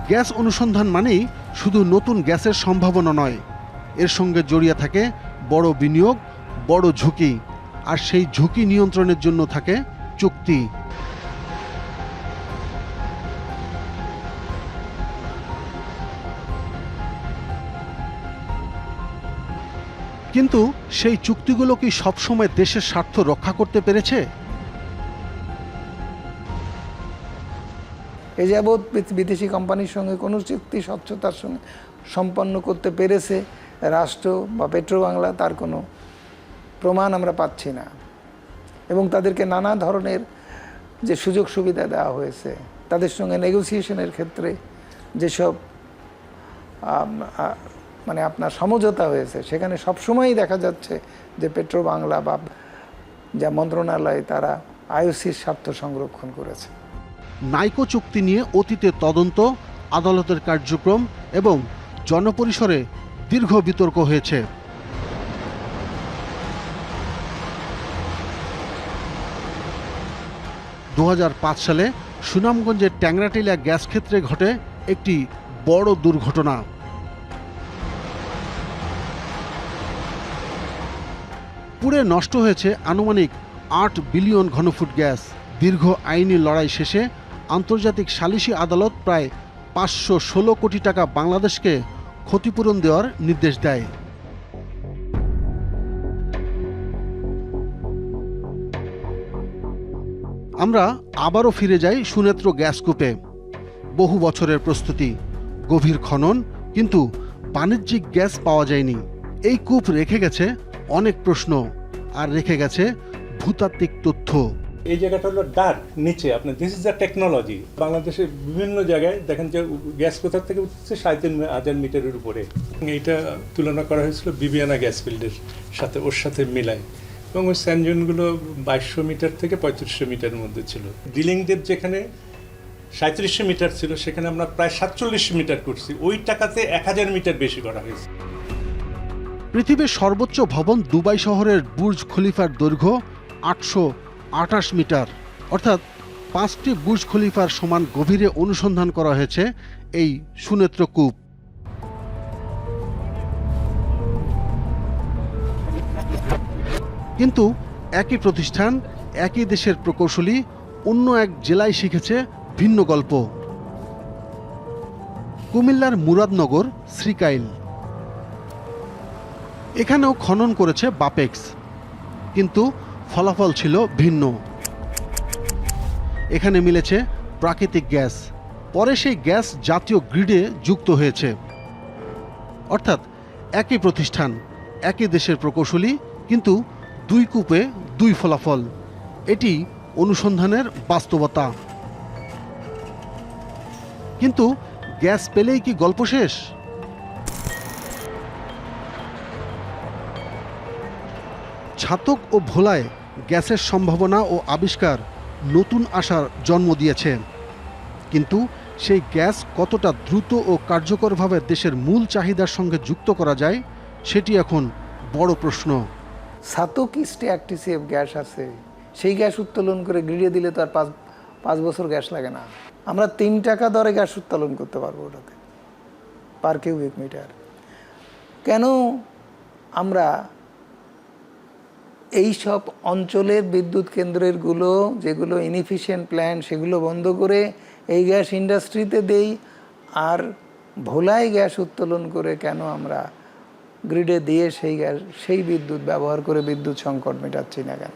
Gas অনুসন্ধান মানেই শুধু নতুন গ্যাসের সম্ভাবনা নয়, এর সঙ্গে জড়িয়ে থাকে বড় বিনিয়োগ, বড় ঝুঁকি, আর সেই ঝুঁকি নিয়ন্ত্রণের জন্য থাকে চুক্তি। কিন্তু সেই চুক্তিগুলো কি সবসময় দেশের স্বার্থ রক্ষা করতে পেরেছে? এ যাবৎ বিদেশি কোম্পানির সঙ্গে কোনো চুক্তি স্বচ্ছতার সঙ্গে সম্পন্ন করতে পেরেছে রাষ্ট্র বা পেট্রোবাংলা, তার কোনো প্রমাণ আমরা পাচ্ছি না। এবং তাদেরকে নানা ধরনের যে সুযোগ সুবিধা দেওয়া হয়েছে, তাদের সঙ্গে নেগোসিয়েশনের ক্ষেত্রে যেসব মানে আপনার সমঝোতা হয়েছে, সেখানে সবসময়ই দেখা যাচ্ছে যে পেট্রোবাংলা বা যা মন্ত্রণালয় তারা আইওসির স্বার্থ সংরক্ষণ করেছে। নাইকো চুক্তি নিয়ে অতীতে তদন্ত, আদালতের কার্যক্রম এবং জনপরিসরে দীর্ঘ বিতর্ক হয়েছে। দু সালে সুনামগঞ্জের ট্যাংরাটিলা গ্যাস ক্ষেত্রে ঘটে একটি বড় দুর্ঘটনা। পুড়ে নষ্ট হয়েছে আনুমানিক ৮ বিলিয়ন ঘনফুট গ্যাস। দীর্ঘ আইনি লড়াই শেষে আন্তর্জাতিক সালিসি আদালত প্রায় ৫১৬ কোটি টাকা বাংলাদেশকে ক্ষতিপূরণ দেওয়ার নির্দেশ দেয়। আমরা আবারও ফিরে যাই সুনেত্র গ্যাস কূপে। বহু বছরের প্রস্তুতি, গভীর খনন, কিন্তু বাণিজ্যিক গ্যাস পাওয়া যায়নি। এই কূপ রেখে গেছে অনেক প্রশ্ন, আর রেখে গেছে ভূতাত্ত্বিক তথ্য। এই জায়গাটা হলো ডার্ক নিচে, আপনার দিস ইজ দ্য টেকনোলজি। বাংলাদেশের বিভিন্ন জায়গায় দেখেন যে গ্যাস কোথা থেকে উঠছে ৩,৫০০ মিটারের উপরে। এইটা তুলনা করা হয়েছিল বিবিয়ানা গ্যাস ফিল্ডের সাথে, ওর সাথে মিলায়, এবং ওই স্যানজনগুলো ২২০০ মিটার থেকে ৩৫০০ মিটারের মধ্যে ছিল। ড্রিলিং ডেপথ যেখানে ৩৭০০ মিটার ছিল, সেখানে আমরা প্রায় ৪৭০০ মিটার করছি। ওই টাকাতে ১০০০ মিটার বেশি করা হয়েছে। পৃথিবীর সর্বোচ্চ ভবন দুবাই শহরের বুর্জ খলিফার দৈর্ঘ্য ৮২৮ মিটার, অর্থাৎ ৫টি বুর্জ খলিফার সমান গভীরে অনুসন্ধান করা হয়েছে এই সুনেত্র কূপ। কিন্তু একই প্রতিষ্ঠান, একই দেশের প্রকৌশলী অন্য এক জেলায় শিখেছে ভিন্ন গল্প। কুমিল্লার মুরাদনগর শ্রীকাইল, এখানেও খনন করেছে বাপেক্স, কিন্তু ফলাফল ছিল ভিন্ন। এখানে মিলেছে প্রাকৃতিক গ্যাস, পরে সেই গ্যাস জাতীয় গ্রিডে যুক্ত হয়েছে। অর্থাৎ একই প্রতিষ্ঠান, একই দেশের প্রকৌশলী, কিন্তু দুই কূপে দুই ফলাফল। এটি অনুসন্ধানের বাস্তবতা। কিন্তু গ্যাস পেলেই কি গল্প শেষ? ছাতক ও ভোলায় গ্যাসের সম্ভাবনা ও আবিষ্কার নতুন আশার জন্ম দিয়েছে, কিন্তু সেই গ্যাস কতটা দ্রুত ও কার্যকরভাবে দেশের মূল চাহিদার সঙ্গে যুক্ত করা যায়, সেটি এখন বড় প্রশ্ন। ছাতক ইস্টে 1 TCF গ্যাস আছে, সেই গ্যাস উত্তোলন করে গ্রিডে দিলে তো আর 5 বছর গ্যাস লাগে না। আমরা 3 টাকা দরে গ্যাস উত্তোলন করতে পারবো ওটাতে, পার কিউবিক মিটার। কেন আমরা এই সব অঞ্চলের বিদ্যুৎ কেন্দ্রের যেগুলো ইনএফিশিয়েন্ট প্ল্যান্ট, সেগুলো বন্ধ করে এই গ্যাস ইন্ডাস্ট্রিতে দেই, আর ভোলায় গ্যাস উত্তোলন করে কেন আমরা গ্রিডে দিয়ে সেই বিদ্যুৎ ব্যবহার করে বিদ্যুৎ সংকট মেটাচ্ছি না কেন?